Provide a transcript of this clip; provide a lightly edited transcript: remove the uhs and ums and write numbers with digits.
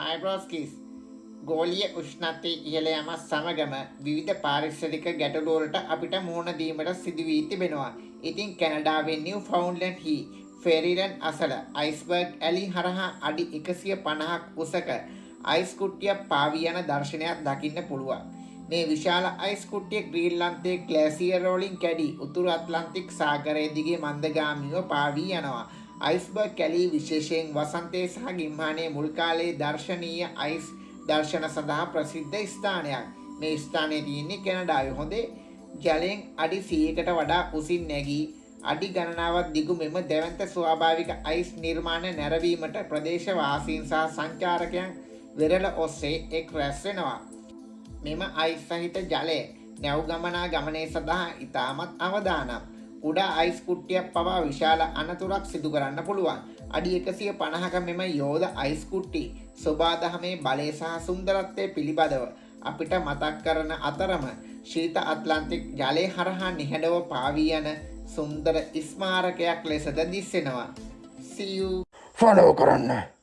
හයිබ්‍රෝස්කිස් ගෝලීය උෂ්ණත්වයේ ඉහළ යාම සමගම විවිධ පාරිසරික ගැටලු වලට අපිට මුහුණ දීමට සිදු වී තිබෙනවා. ඉතින් කැනඩාවේ නිව්ෆවුන්ඩ්ලන්ඩ් හි ෆෙරිලන්ඩ් අසල අයිස්බර්ග් ඇලි හරහා අඩි 150ක් උසක අයිස් කුට්ටියක් පාවී යන දර්ශනයක් දකින්න පුළුවන්. මේ විශාල අයිස් කුට්ටිය ග්‍රීන්ලන්තයේ ග්ලැසියර් වලින් කැඩි උතුරු ඇට්ලන්ටික් සාගරය දිගේ මන්දගාමීව පාවී යනවා. අයිස්බර්ග් කැලී විශේෂයෙන් වසන්තයේ සහ ගිම්හානයේ මුල් කාලයේ දර්ශනීය අයිස් දර්ශන සඳහා ප්‍රසිද්ධ ස්ථානයක්. මේ ස්ථානයේ තියෙන්නේ කැනඩාවේ හොඳේ ජලයෙන් අඩි 100කට වඩා උසින් නැගී අඩි ගණනාවක් දිගු මෙම දැවැන්ත ස්වාභාවික අයිස් නිර්මාණ නැරවීමට ප්‍රදේශවාසීන් සහ සංචාරකයන් වෙරළ ඔස්සේ එක් රැස් වෙනවා. මෙම අයිස් සහිත ජලය නැව් ගමනා ගමනය සඳහා ඉතාමත් අවදානම්. කුඩා අයිස් කුට්ටියක් පවා විශාල අනතුරක් සිදු කරන්න පුළුවන්. අඩි 150ක මෙම යෝධ අයිස් කුට්ටි සෝබාදහමේ බලය සහ සුන්දරත්වය පිළිබඳව අපිට මතක් කරන අතරම ශීත ඇට්ලන්ටික් ජලය හරහා නිහඬව පාවී යන සුන්දර ස්මාරකයක් ලෙසද දිස්සෙනවා. See you. ෆලෝ කරන්න.